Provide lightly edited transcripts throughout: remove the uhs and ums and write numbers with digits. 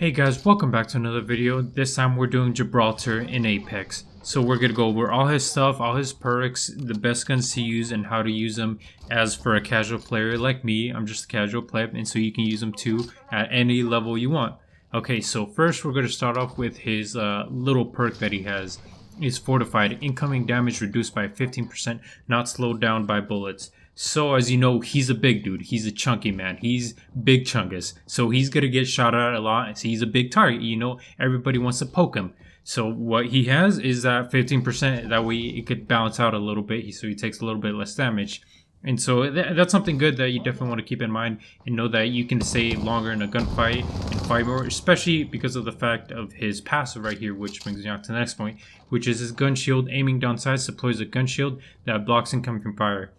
Hey guys, welcome back to another video. This time we're doing Gibraltar in Apex. So we're gonna go over all his stuff, all his perks, the best guns to use and how to use them. As for a casual player like me, I'm just a casual player, and so you can use them too at any level you want. Okay, so first we're gonna start off with his little perk that he has. Is fortified, incoming damage reduced by 15%, not slowed down by bullets. So as you know, he's a big dude. He's a chunky man. He's Big Chungus. So he's going to get shot at a lot. So he's a big target. You know, everybody wants to poke him. So what he has is that 15%. That way it could balance out a little bit. So he takes a little bit less damage. And so that's something good that you definitely want to keep in mind and know that you can stay longer in a gunfight and fight more, especially because of the fact of his passive right here, which brings me on to the next point, which is his gun shield. Aiming down sights deploys a gun shield that blocks incoming fire.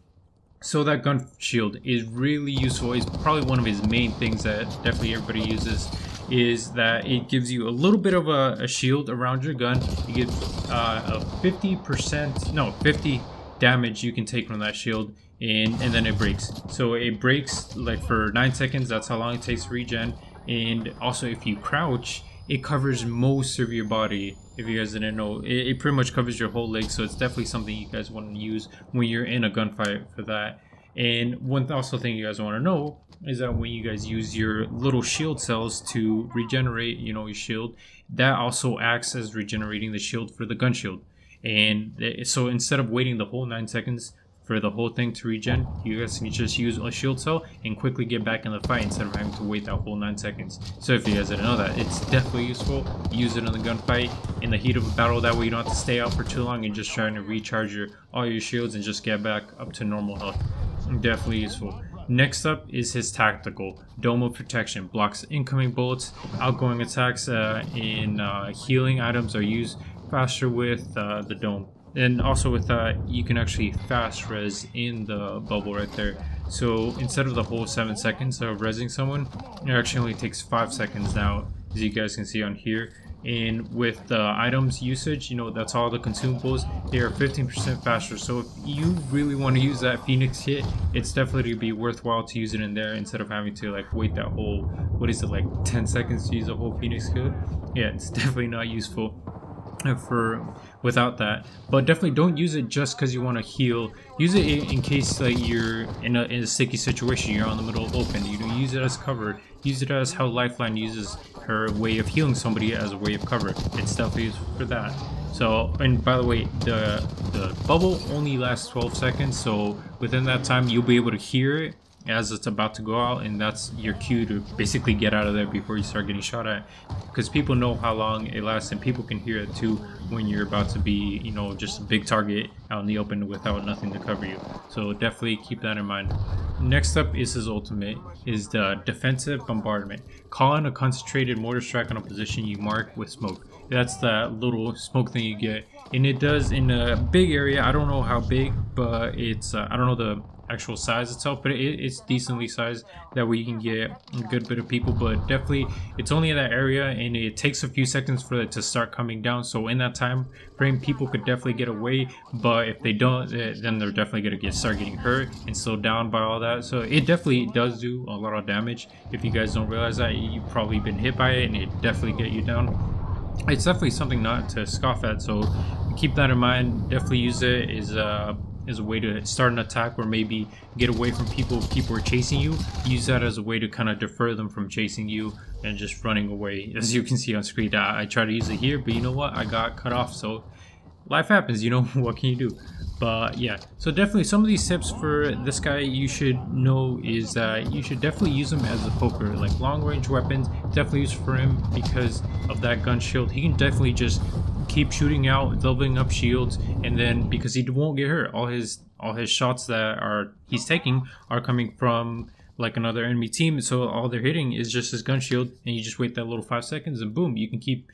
So that gun shield is really useful. It's probably one of his main things that definitely everybody uses, is that it gives you a little bit of a shield around your gun. You get a 50 damage you can take from that shield, and then it breaks. So it breaks like for 9 seconds. That's how long it takes to regen. And also if you crouch, it covers most of your body. If you guys didn't know, it pretty much covers your whole leg. So it's definitely something you guys want to use when you're in a gunfight for that. And one also thing you guys want to know is that when you guys use your little shield cells to regenerate, you know, your shield, that also acts as regenerating the shield for the gun shield. And so instead of waiting the whole 9 seconds for the whole thing to regen, you guys can just use a shield cell and quickly get back in the fight instead of having to wait that whole 9 seconds. So if you guys didn't know that, it's definitely useful. Use it in the gunfight in the heat of a battle. That way you don't have to stay out for too long and just trying to recharge all your shields and just get back up to normal health. Definitely useful. Next up is his tactical. Dome of protection blocks incoming bullets. Outgoing attacks in healing items are used faster with the dome. And also with that, you can actually fast res in the bubble right there. So instead of the whole 7 seconds of resing someone, it actually only takes 5 seconds now, as you guys can see on here. And with the items usage, you know, that's all the consumables, they are 15% faster. So if you really want to use that Phoenix kit, it's definitely going to be worthwhile to use it in there instead of having to like wait that whole, what is it, like 10 seconds to use a whole Phoenix kit. Yeah, it's definitely not useful without that. But definitely don't use it just because you want to heal. Use it in case like you're in a sticky situation, you're on the middle of open. You use it as cover. Use it as how Lifeline uses her way of healing somebody as a way of cover. It's definitely useful for that. So, and by the way, the bubble only lasts 12 seconds, so within that time you'll be able to hear it as it's about to go out, and that's your cue to basically get out of there before you start getting shot at, because people know how long it lasts and people can hear it too when you're about to be, you know, just a big target out in the open without nothing to cover you. So definitely keep that in mind. Next up is his ultimate, is the defensive bombardment. Call in a concentrated mortar strike on a position you mark with smoke. That's that little smoke thing you get, and it does in a big area. I don't know how big, but it's I don't know the actual size itself, but it's decently sized. That way you can get a good bit of people, but definitely it's only in that area and it takes a few seconds for it to start coming down. So in that time frame, people could definitely get away, but if they don't, then they're definitely gonna start getting hurt and slowed down by all that. So it definitely does do a lot of damage. If you guys don't realize that, you've probably been hit by it and it definitely get you down. It's definitely something not to scoff at, so keep that in mind. Definitely use it as a way to start an attack or maybe get away from people if people are chasing you. Use that as a way to kind of defer them from chasing you and just running away. As you can see on screen, I try to use it here, but you know what, I got cut off, so life happens, you know. What can you do? But yeah, so definitely some of these tips for this guy you should know is that you should definitely use him as a poker. Like long range weapons, definitely useful for him because of that gun shield. He can definitely just keep shooting out, leveling up shields, and then because he won't get hurt, all his shots that he's taking are coming from like another enemy team, so all they're hitting is just his gun shield, and you just wait that little 5 seconds and boom, you can keep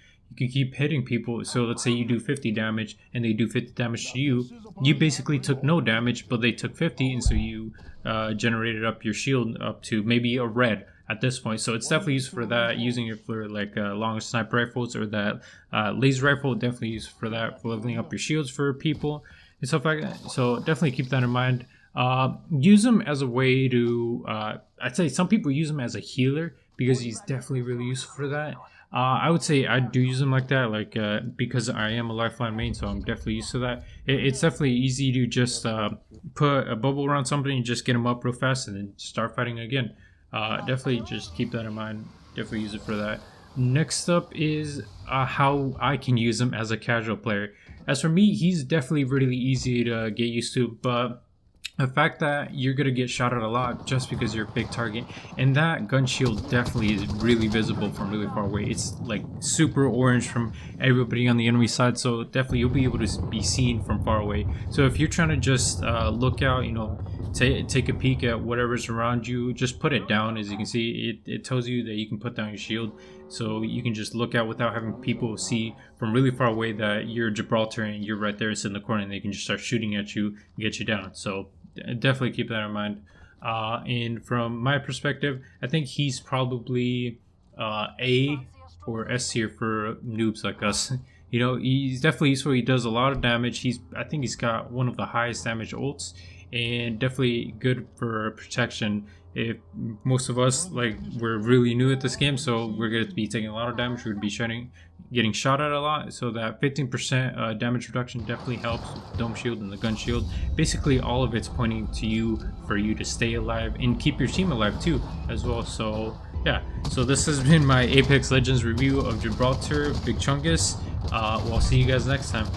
hitting people. So let's say you do 50 damage and they do 50 damage to you, you basically took no damage, but they took 50, and so you generated up your shield up to maybe a red at this point. So it's definitely used for that, using it for like long sniper rifles or that laser rifle. Definitely used for that, for leveling up your shields for people and stuff like that. So definitely keep that in mind. Use them as a way to I'd say some people use them as a healer because he's definitely really useful for that. I would say I do use him like that, like because I am a lifeline main, so I'm definitely used to that. It's definitely easy to just put a bubble around somebody and just get them up real fast and then start fighting again. Definitely just keep that in mind. Definitely use it for that. Next up is how I can use him as a casual player. As for me, he's definitely really easy to get used to, but the fact that you're gonna get shot at a lot just because you're a big target, and that gun shield definitely is really visible from really far away. It's like super orange from everybody on the enemy side, so definitely you'll be able to be seen from far away. So if you're trying to just look out, you know, take a peek at whatever's around you, just put it down. As you can see, it tells you that you can put down your shield, so you can just look out without having people see from really far away that you're Gibraltar and you're right there sitting in the corner, and they can just start shooting at you and get you down. So definitely keep that in mind. And from my perspective, I think he's probably A or S tier for noobs like us. You know, he's definitely useful. He does a lot of damage. I think he's got one of the highest damage ults, and definitely good for protection. If most of us, like, we're really new at this game, so we're going to be taking a lot of damage. We're going to be getting shot at a lot, so that 15% damage reduction definitely helps with the dome shield and the gun shield. Basically all of it's pointing to you for you to stay alive and keep your team alive too as well. So yeah, so this has been my Apex Legends review of Gibraltar Big Chungus. We'll see you guys next time.